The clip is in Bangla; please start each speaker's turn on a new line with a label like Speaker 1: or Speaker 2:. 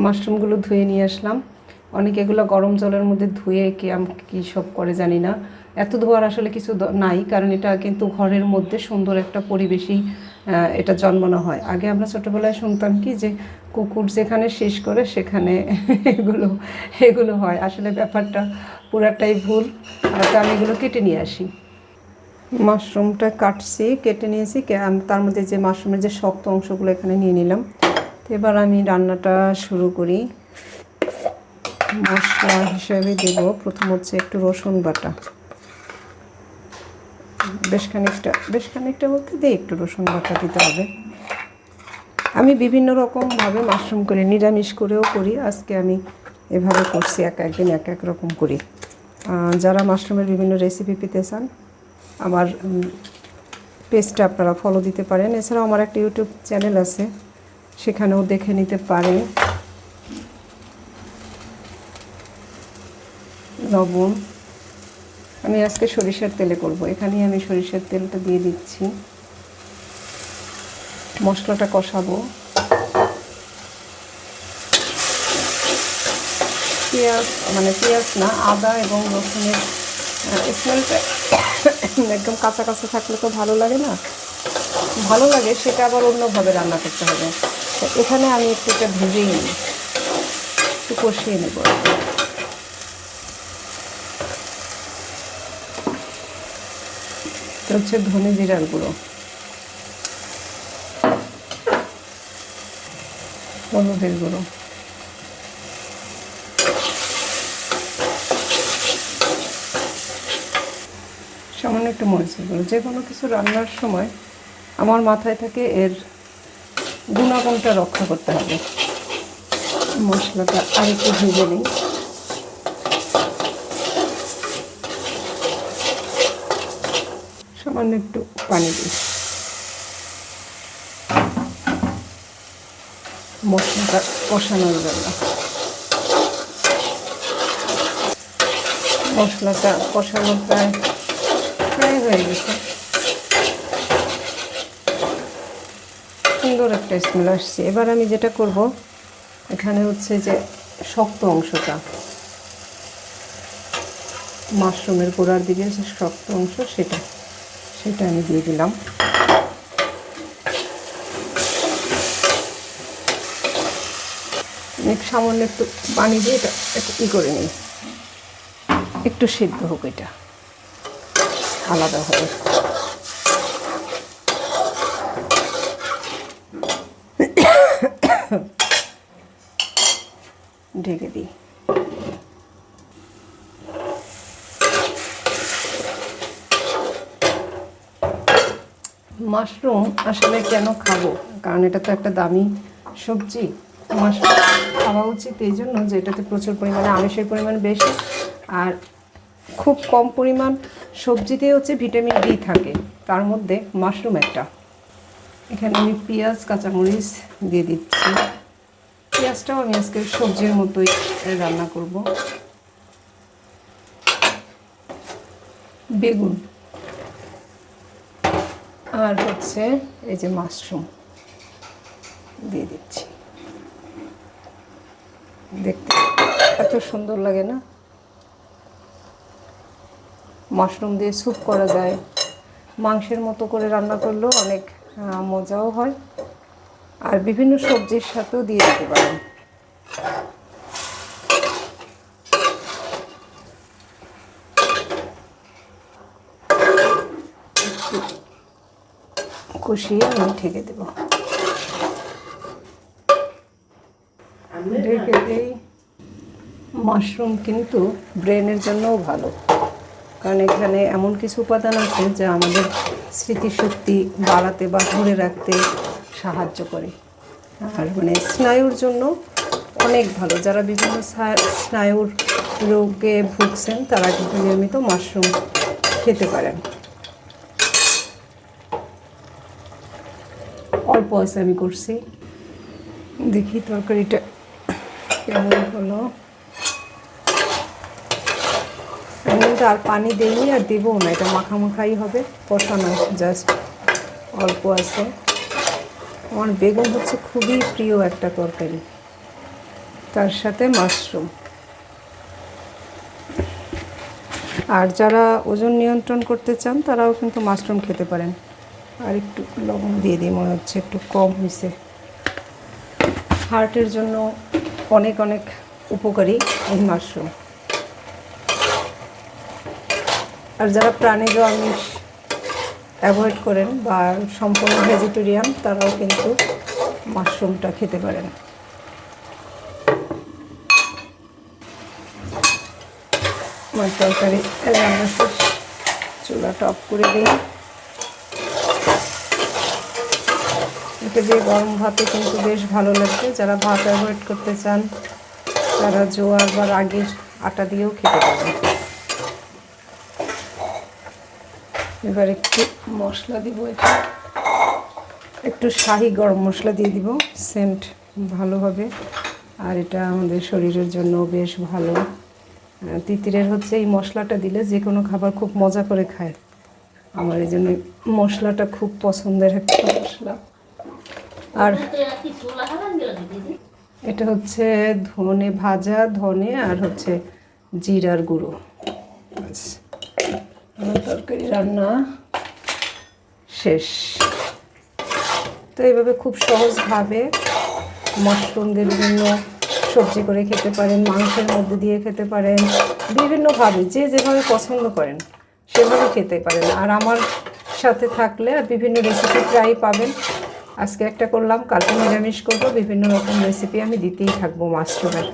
Speaker 1: মাশরুমগুলো ধুয়ে নিয়ে আসলাম। অনেকে এগুলো গরম জলের মধ্যে ধুয়ে কী সব করে জানি না। এত ধোয়ার আসলে কিছু নাই, কারণ এটা কিন্তু ঘরের মধ্যে সুন্দর একটা পরিবেশই এটা জন্মানো হয়। আগে আমরা ছোটোবেলায় শুনতাম কি যে কুকুর যেখানে শেষ করে সেখানে এগুলো এগুলো হয়। আসলে ব্যাপারটা পুরাটাই ভুল। তো আমি এগুলো কেটে নিয়ে আসি। মাশরুমটা কাটছি, কেটে নিয়েছি। তার মধ্যে যে মাশরুমের যে শক্ত অংশগুলো এখানে নিয়ে নিলাম। তো এবার আমি রান্নাটা শুরু করি। মশলা হিসেবে দেব প্রথম হচ্ছে একটু রসুন বাটা, বেশ খানিকটা বলতে দিয়ে একটু রসুন বাটা দিতে হবে। আমি বিভিন্ন রকমভাবে মাশরুম করি, নিরামিষ করেও করি। আজকে আমি এভাবে করছি, একদিন এক এক রকম করি। যারা মাশরুমের বিভিন্ন রেসিপি পেতে চান আমার পেজটা আপনারা ফলো দিতে পারেন। এছাড়াও আমার একটা ইউটিউব চ্যানেল আছে, সেখানেও দেখে নিতে পারেন। লবণ আমি আজকে সরিষার তেলে করব, এখানেই আমি সরিষার তেলটা দিয়ে দিচ্ছি। মশলাটা কষাবো। পেঁয়াজ না, আদা এবং রসুনের স্মেলটা একদম কাঁচা কাঁচা থাকলে তো ভালো লাগে না। ভালো লাগে সেটা আবার অন্যভাবে রান্না করতে হবে। এখানে আমি একটু এটা ভেজেই নিই, একটু কষিয়ে নেব। এটা হচ্ছে ধনে জিরার গুঁড়ো, হলুদের গুঁড়ো, সামান্য একটু মরিচের গুঁড়ো। যে কোনো কিছু রান্নার সময় আমার মাথায় থাকে এর গুণাগুণটা রক্ষা করতে হবে। মশলাটা আর একটু ভেজে নিই। সামান্য একটু পানি দিই। মশলাটা কষানোর জন্য মশলাটা কষানো প্রায় হয়ে গেছে। সুন্দর একটা স্মেল আসছে। এবার আমি যেটা করব, এখানে হচ্ছে যে শক্ত অংশটা, মাশরুমের গোড়ার দিকে যে শক্ত অংশ সেটা আমি দিয়ে দিলাম। সামান্য একটু পানি দিয়ে এটা একটু করে নিই, একটু সিদ্ধ হোক এটা আলাদা হবে। ঢেকে দিই। মাশরুম আসলে কেন খাবো, কারণ এটা তো একটা দামি সবজি। মাশরুম খাওয়া উচিত এই জন্য যে এটাতে প্রচুর পরিমাণে আমিষের পরিমাণ বেশি, আর খুব কম পরিমাণ সবজিতেই হচ্ছে ভিটামিন ডি থাকে, তার মধ্যে মাশরুম একটা। এখানে আমি পেঁয়াজ কাঁচামরিচ দিয়ে দিচ্ছি। পেঁয়াজটাও আমি আজকে সবজির মতোই রান্না করব। বেগুন আর হচ্ছে এই যে মাশরুম দিয়ে দিচ্ছি। দেখতে এত সুন্দর লাগে না? মাশরুম দিয়ে স্যুপ করা যায়, মাংসের মতো করে রান্না করলেও অনেক মজাও হয়, আর বিভিন্ন সবজির সাথেও দিয়ে দিতে পারেন। কষিয়ে আমি ঢেকে দেব। ঢেকে দিই। মাশরুম কিন্তু ব্রেনের জন্যও ভালো, কারণ এখানে এমন কিছু উপাদান আছে যা আমাদের স্মৃতিশক্তি বাড়াতে বা ধরে রাখতে সাহায্য করে। আর স্নায়ুর জন্য অনেক ভালো। যারা বিভিন্ন স্নায়ুর রোগে ভুগছেন তারা কিন্তু নিয়মিত মাশরুম খেতে পারেন। অল্প আছে আমি করছি, দেখি তরকারিটা কেমন হলো। আমি কিন্তু আর পানি দিইনি আর দেবও না, এটা মাখামাখাই হবে, কষানো জাস্ট অল্প আছে। আমার বেগুন হচ্ছে খুবই প্রিয় একটা তরকারি। তার সাথে মাশরুম। আর যারা ওজন নিয়ন্ত্রণ করতে চান তারাও কিন্তু মাশরুম খেতে পারেন। আর একটু লবণ দিয়ে দিই, মনে হচ্ছে একটু কম হয়েছে। হার্টের জন্য অনেক অনেক উপকারী এই মাশরুম। আর যারা প্রাণীজ আমিষ অ্যাভয়েড করেন বা সম্পূর্ণ ভেজিটেরিয়ান, তারাও কিন্তু মাশরুমটা খেতে পারেন। আমার তরকারি রান্না শেষ, চুলাটা অফ করে দিই। এটা দিয়ে গরম ভাতে কিন্তু বেশ ভালো লাগবে। যারা ভাত অ্যাভয়েড করতে চান তারা জোয়ার বা রাগির আটা দিয়েও খেতে পারেন। এবার একটু মশলা দিব, একটু শাহি গরম মশলা দিয়ে দিব, সেন্ট ভালো হবে। আর এটা আমাদের শরীরের জন্য বেশ ভালো। তিতিরের হচ্ছে এই মশলাটা দিলে যে কোনো খাবার খুব মজা করে খায়। আমার এই জন্য মশলাটা খুব পছন্দের একটা মশলা। আর এটা হচ্ছে ধনে, ভাজা ধনে, আর হচ্ছে জিরার গুঁড়ো। ব্যাস, আমার তরকারি রান্না শেষ। তো এইভাবে খুব সহজভাবে মাশরুম দিয়ে বিভিন্ন সবজি করে খেতে পারেন, মাংসের মধ্যে দিয়ে খেতে পারেন, বিভিন্নভাবে যে যেভাবে পছন্দ করেন সেভাবে খেতে পারেন। আর আমার সাথে থাকলে আর বিভিন্ন রেসিপি প্রায়ই পাবেন। আজকে একটা করলাম, কালকে নিরামিষ করবো, বিভিন্ন রকম রেসিপি আমি দিতেই থাকবো মাশরুমের।